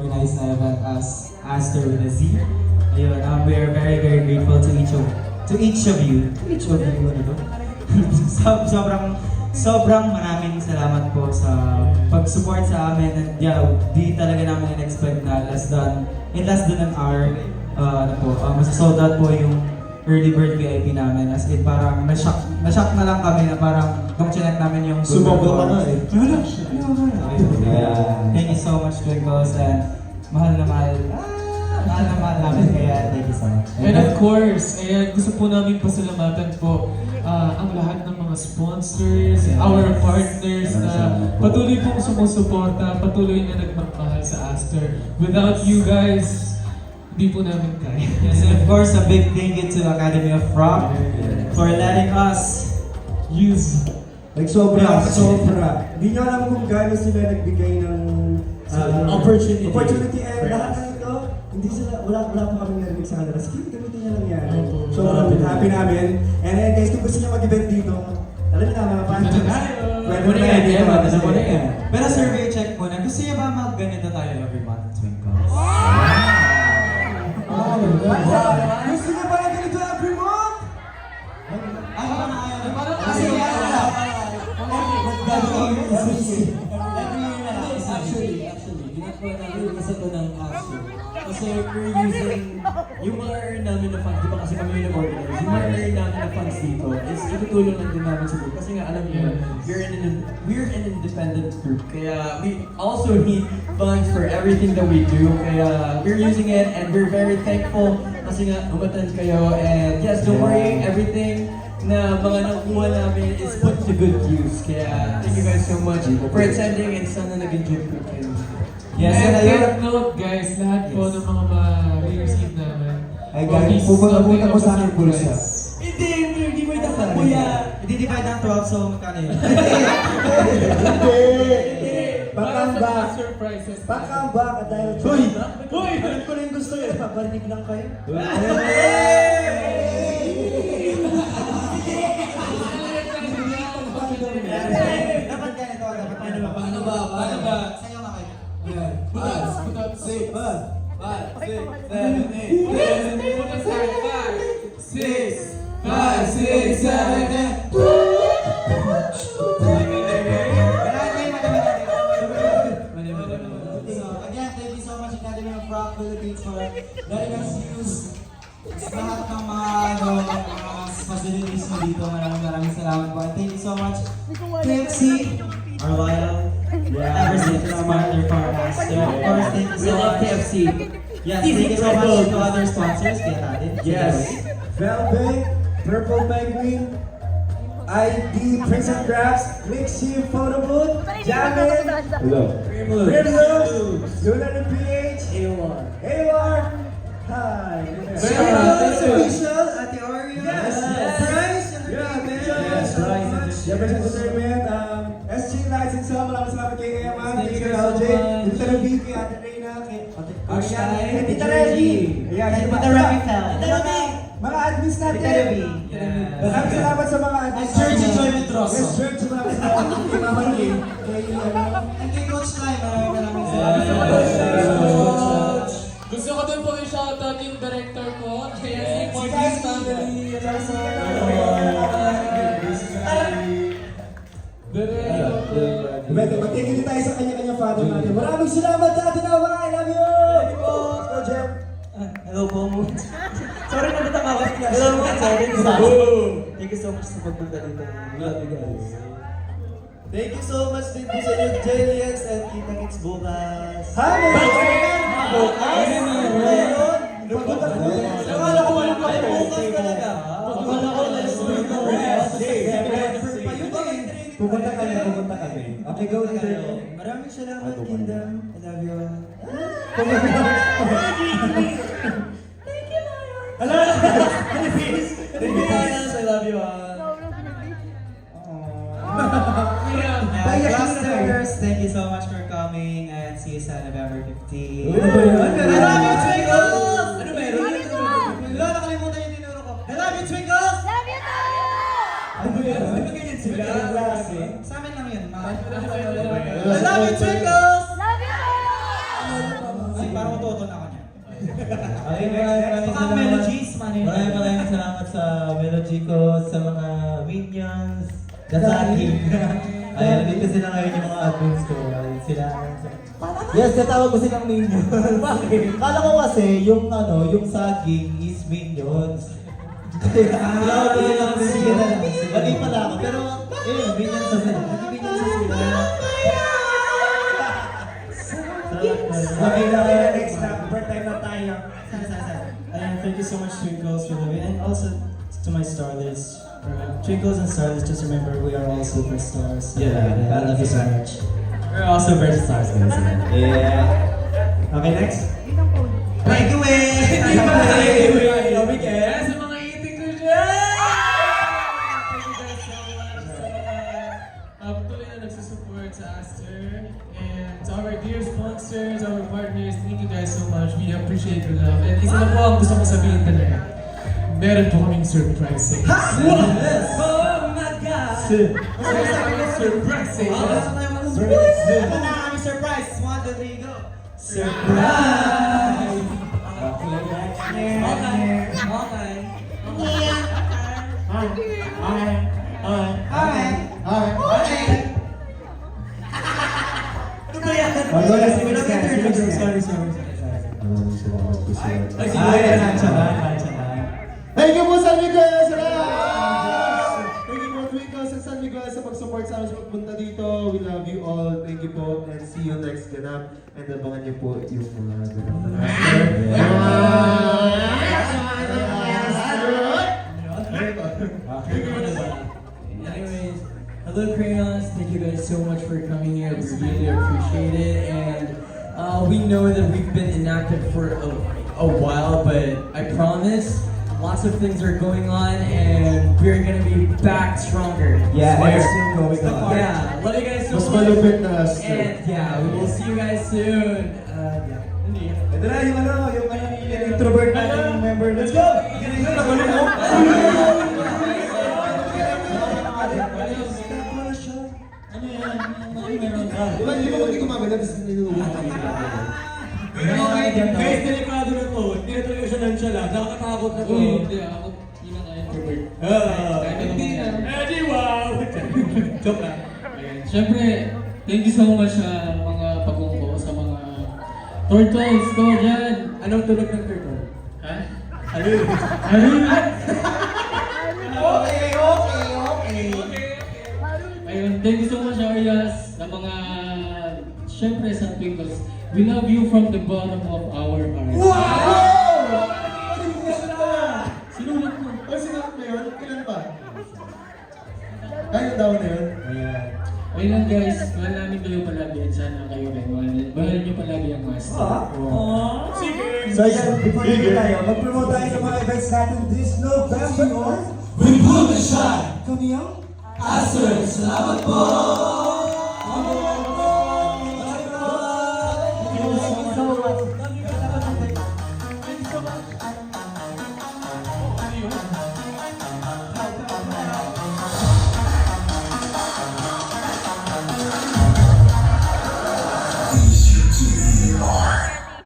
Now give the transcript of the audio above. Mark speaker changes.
Speaker 1: organized na event as Aster with a Z. Ayun, we are very, very grateful to each of you. Ano to? Sobrang maraming salamat po sa pag-support sa amin. And yeah, di talaga namin in-expect na in less than an hour, masasold out po yung early bird VIP namin. As in, parang na-shock na lang kami na parang nung chinek namin yung
Speaker 2: Sumobra ka na eh.
Speaker 1: Thank you so much, Twinkles, and mahal na mahal namin, kaya thank you so much.
Speaker 3: And of course, gusto po namin pasalamatan po ang lahat ng mga sponsors, our partners na patuloy pong sumusuporta, patuloy na nagmamahal sa Aster. Without you guys, di po namin kaya.
Speaker 1: Yes, and of course, a big thank you to Academy of Rock for letting us use.
Speaker 2: Sobra. Hindi nyo alam kung gaano sila nagbigay ng opportunity and lahat ng ito, hindi sila, wala pa kami narinig sa kanila. Sige, gamitin nyo lang yan. Sobrang happy namin. And then guys, kung gusto nyo mag-event dito, alam niyo na mga fans. Pwede na yan.
Speaker 1: Pero survey check muna, gusto niyo ba mag-ganito tayo every month, Twinkles?
Speaker 2: Gusto nyo ba na ganito every month?
Speaker 4: Actually, ginagawa namin kasi ito ng Aster. Kasi we're using yung mga earn namin na funds, di ba kasi kami yung nag-organize, yung mga earn namin na funds dito is itutulong lang din namin sa group. Kasi nga alam niyo, we're an independent group. Kaya we also need funds for everything that we do. Kaya we're using it and we're very thankful kasi nga umatan kayo. And yes, don't worry, everything na mga nakuha namin is put to good use. Kaya thank you guys so much for attending and sana nag-enjoy po kayo.
Speaker 1: Yes,
Speaker 3: And
Speaker 1: and
Speaker 3: take note guys, lahat po ng mga ma-receive namin.
Speaker 2: Ay guys, pupunta ko sa aking bulsa.
Speaker 4: Hindi mo ito sa kuya.
Speaker 1: I-divide ng 12, so magkano yun?
Speaker 2: Pakambak.
Speaker 3: Surprises.
Speaker 2: Pakambak at dahil...
Speaker 4: Hoy!
Speaker 2: Alam ko na yung gusto yun. Paparinig lang kayo.
Speaker 1: Dapat ganito, paano ba? Sa'yo na kayo.
Speaker 3: 5, 6, 7,
Speaker 1: Again, thank you so much Academy of Rock Philippines for letting us use lahat ng mga facilities mo dito. Maraming salamat po. And thank you so much KFC, our loyal ever-since partner for us. So, of course, thank you so much.
Speaker 4: KFC.
Speaker 1: Yes, thank you so much to other sponsors. Kaya natin.
Speaker 4: Yes.
Speaker 2: Velvet, Purple Penguin, ID, Prince and Crafts, Clixie, Photo Booth, Jamin, Primrose, Lunar and PH, AOR, hi.
Speaker 1: Official, Ate Oreo.
Speaker 2: Yes.
Speaker 1: Price.
Speaker 2: Yes, Bryce Entertainment, SG Lights and Sound, maraming salamat kay Eman, kay LJ, Tita Rabi, kay Ate Reyna, kay Tita Remy, kay Tita Remy, mga admins natin.
Speaker 1: Tita Remy.
Speaker 2: Maraming salamat sa mga admins.
Speaker 1: Church and Joy Mentroso.
Speaker 2: Yes, Church, maraming salamat kay Mama Lee, kay
Speaker 1: And kay Coach Lai, maraming
Speaker 2: salamat.
Speaker 3: Gusto ko din po i-shoutout yung director ko. Kaya si
Speaker 2: Guys,
Speaker 3: family.
Speaker 2: Mag-thank you tayo sa kanya-kanya father natin. Maraming salamat sa atin, Awa! I love you! Go, Jeff!
Speaker 1: Hello po mo. Sorry na natakawa. Hello po. Thank you so much sa pagpunta dito. Love you guys.
Speaker 4: Thank you so much din po sa inyo, JLX, and kita-kits bukas.
Speaker 2: Hi!
Speaker 1: Akala ko walang pa bukas talaga. Akala ko let's do the rest.
Speaker 2: Pupunta kami. Okay, go, leader.
Speaker 1: Maraming salamat, Kingdom. I love you all.
Speaker 4: Hello! Philippines! Philippines! I love you all.
Speaker 1: Clusters, thank you so much for coming and see you sa November 15.
Speaker 2: Ano ba yan?
Speaker 1: I love you, Twinkles! Ano meron? Wala, nakalimutan yung tinuro ko. I love you, Twinkles!
Speaker 5: Love you too!
Speaker 2: Ano ba yan?
Speaker 1: Ano ba ganyan sila?
Speaker 2: Klase.
Speaker 1: Sa amin lang yun, ma.
Speaker 3: I
Speaker 1: I love you, Twinkles!
Speaker 5: Love you too!
Speaker 1: Okay, maraming
Speaker 2: Baka
Speaker 1: salamat.
Speaker 2: Melodies,
Speaker 1: Maraming salamat sa Melody ko, sa mga minions, Dasagi. Ayan, nandito sila ngayon yung mga admins ko. Ayan sila. Yes, natawag ko silang minions. Bakit? Kala ko kasi yung yung saging is minions. Tinawag ko silang minions. Mali pala ako, pero minions na sila. Minions na sila.
Speaker 2: Okay na, next na. Birthday na tayo.
Speaker 4: Thank you so much, Twinkles, for the win, and also to my Starlist. Twinkles and Starlist, just remember we are all superstars.
Speaker 1: Yeah,
Speaker 4: I love you so much. We're all superstars, guys.
Speaker 1: Yeah.
Speaker 2: Okay, next.
Speaker 1: Thank you,
Speaker 3: Kaya sa mga iting ko dyan! Thank you guys so much sa mga patuloy na nagsusupport sa Aster. And to our dear sponsors, our partners, thank you guys so much. We appreciate your love. And isa na po ang gusto ko sabihin talaga. Meron po kaming surprise.
Speaker 1: Yes!
Speaker 4: Oh my God!
Speaker 3: Surprise!
Speaker 1: Ito na kami surprise! 1, 2, 3, go!
Speaker 4: Surprise!
Speaker 2: Thank you po San Miguel! Thank you po Twinkles and San Miguel sa pag-support sa amin sa pagpunta dito. We love you all. Thank you po and see you next ganap. And abangan niyo po yung mga ganap na
Speaker 4: Anyways, hello crayons. Thank you guys so much for coming here. We really appreciate it, and we know that we've been inactive for a while, but I promise lots of things are going on, and we're gonna be back stronger.
Speaker 2: Yeah,
Speaker 4: Swear.
Speaker 2: there's still going on.
Speaker 4: Yeah, love you guys so
Speaker 2: Mas
Speaker 4: much.
Speaker 2: malupit na
Speaker 4: And yeah, we will see you guys soon. Yeah.
Speaker 2: Ito na yung introvert natin member. Let's go! Di ba hindi gumagana? Tapos niluwa kami.
Speaker 4: Guys, delikado na to. Hindi na talaga siya nonchalant. Nakakatakot na to.
Speaker 3: Hindi ako. Hindi na tayo introvert.
Speaker 4: Hindi na. Eddie, wow! Joke lang.
Speaker 3: Ayan. Siyempre, thank you so much sa mga pagungko, sa mga turtles ko dyan.
Speaker 4: Anong tunog ng turtle?
Speaker 3: Ha?
Speaker 4: Ano yun?
Speaker 3: Ano yun?
Speaker 2: Okay.
Speaker 3: Ayun, thank you so much, Arias, sa mga, siyempre sa Twinkles. We love you from the bottom of our hearts. Sinulat ko.
Speaker 2: Ay, sinap na yun? Kailan pa? Ay, yung daw na yun?
Speaker 3: Ayun lang guys, mahal namin kayo palagi at sana kayo rin. Mahal niyo palagi ang master.
Speaker 2: So yan, before you tayo, mag-promote tayo sa mga events natin this November.
Speaker 1: We put the shine!
Speaker 2: Kami yung
Speaker 1: Aster, salamat po!